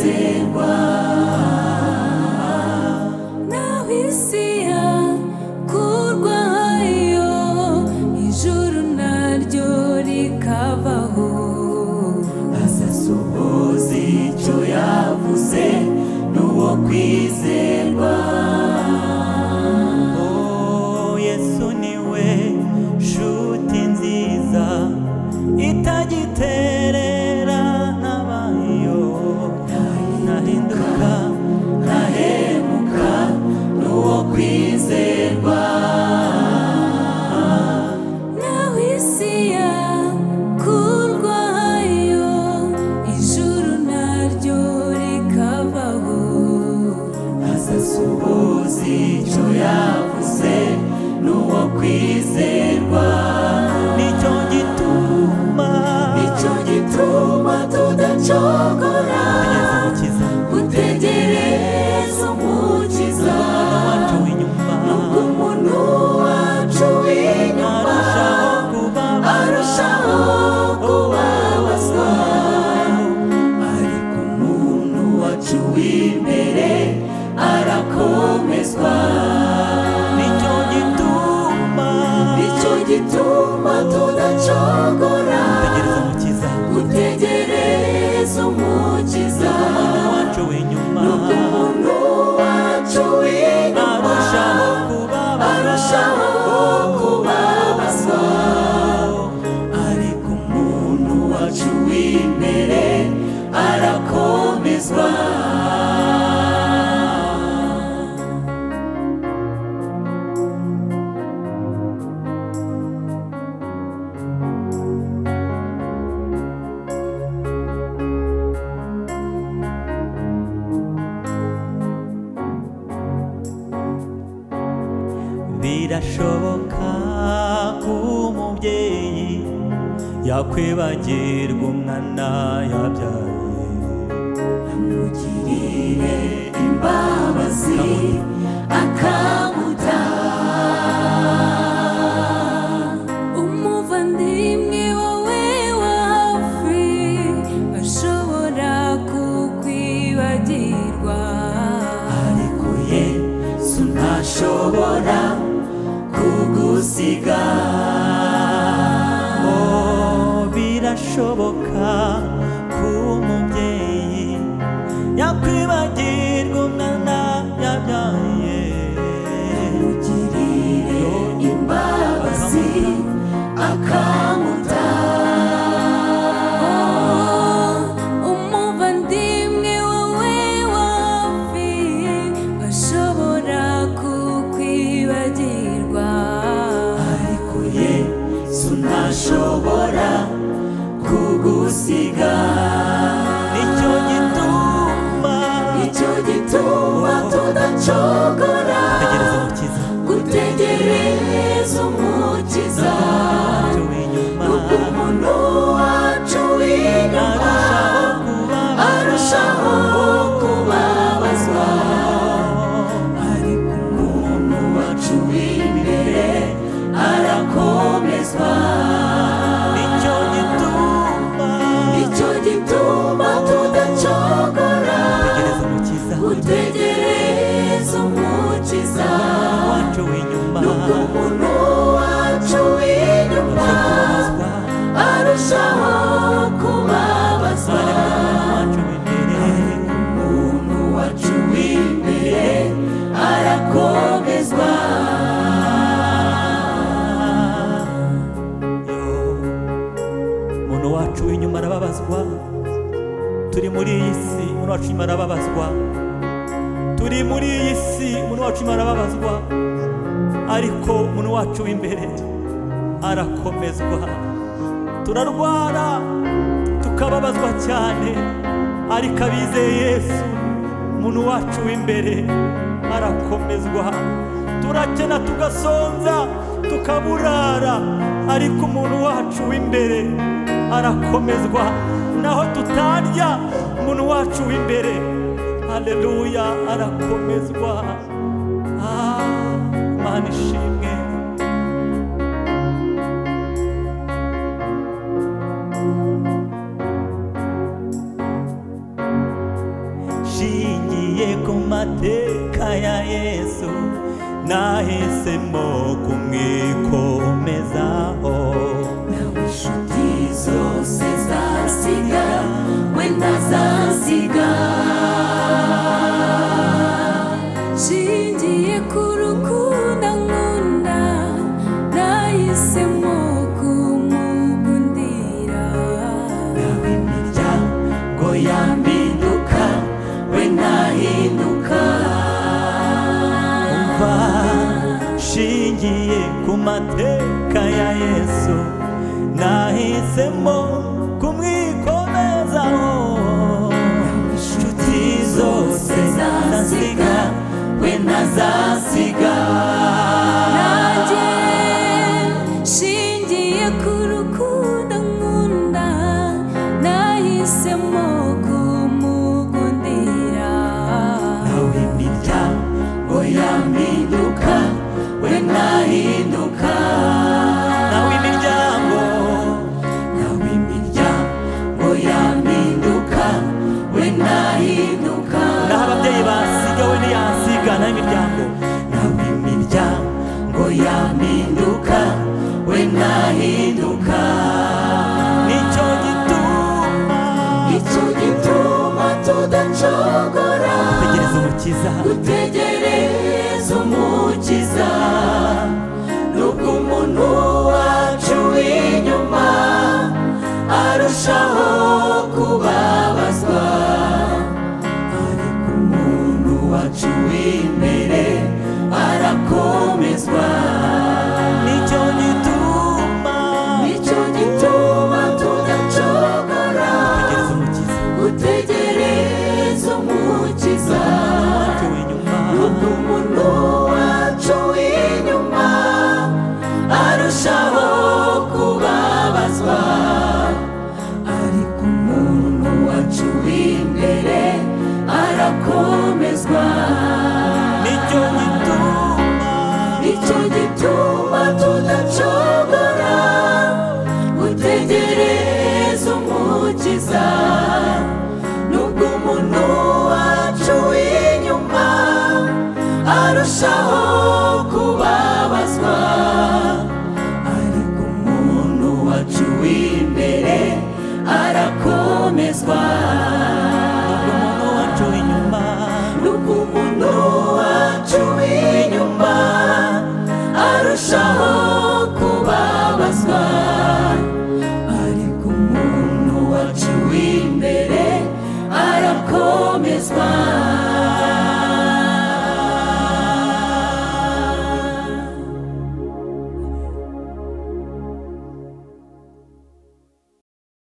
kwizerwa naho isi yakurwayo ijuru naryo rikavaho azasohoza icyo yavuze n'uwo kwizerwa. Yesu niwe nshuti nziza itagiterera n'abayo, ntahinduka ntahemuka n'uwo kwizerwa naho isi yakurwayo ijuru naryo rikavaho azasohoza icyo yavuze n'uwo kwizerwa. nicyo gituma tudacogora gutegereza umukiza nubwo umuntu wacu w'inyuma arushaho kubabazwa, ariko umuntu wacu w'imbere arakomezwa. nicyo gituma tudacogora gutegereza umukiza nubwo umuntu wacu w'inyuma arushaho kubabazwa, ariko umuntu wacu w'imbere arakomezwa. birashoboka ko umubyeyi yakwibagirwa umwana yabyaye, amugirire imbabazi akamuta. umuvandimwe wawe wa hafi ashobora kukwibagirwa, ariko Yesu ntashobora kugusiga. birashoboka ko umubyeyi yakwibagirwa umwana yabyaye, amugirire imbabazi akamuta. umuvandimwe wawe wa hafi ashobora kukwibagirwa, ariko Yesu ntashobora kugusiga. nicyo gituma tudacogora gutegereza umukiza nubwo umuntu wacu w'inyuma arushaho kubabazwa, ariko umuntu wacu w'imbere arakomezwa. nicyo gituma tudacogora gutegereza umukiza nubwo umuntu wacu w'inyuma arushaho kubabazwa, umuntu wacu w'imbere arakomezwa. umuntu wacu w'inyuma arababazwa. turi muri iyi si, umuntu wacu w'inyuma arababazwa. turi muri iyi si, umuntu wacu w'inyuma arababazwa, ariko umuntu wacu w'imbere arakomezwa. turarwara tukababazwa cyane, ariko abizeye Yesu umuntu wacu w'imbere arakomezwa. turakena tugasonza tukaburara, ariko umuntu wacu w'imbere arakomezwa. naho tutarya umuntu wacu w'imbere, haleluya, arakomezwa. Imana ishimwe. ku mateka ya Yesu nahisemo kumwikomezaho nawe inshuti zose zasiga we ntazasiga nshingiye ku rukundo nkunda nahisemo kumugundira nawe imiryango yampinduka we ntahinduka umva nshingiye ku mateka ya Yesu nahisemo kumwikomezaho inshuti zose zasiga we ntazasiga nanjye nshingiye ku rukundo nkunda nahisemo kumugundira nawe imiryango yampinduka we ntahinduka nawe imiryango nawe imiryango yampinduka we ntahinduka naho ababyeyi basiga we ntiyasiga naho imiryango nawe imiryango yampinduka we ntahinduka nicyo gituma tudacogora tegereza umukiza gutegereza umukiza nubwo umuntu wacu w'inyuma arushaho kubabazwa ariko umuntu wacu w'imbere arakomezwa nicyo gituma tudacogora tegereza umukiza gutegereza umukiza wacu w'inyuma nubwo umuntu wacu w'inyuma arushaho kubabazwa ariko umuntu wacu w'imbere arakomezwa nicyo gituma tudacogora gutegereza umukiza nubwo umuntu wacu w'inyuma arushaho kubabazwa ariko umuntu wacu w'imbere arakomezwa umuntu wacu w'inyuma nubwo umuntu wacu w'inyuma arushaho kubabazwa ariko umuntu wacu w'imbere arakomezwa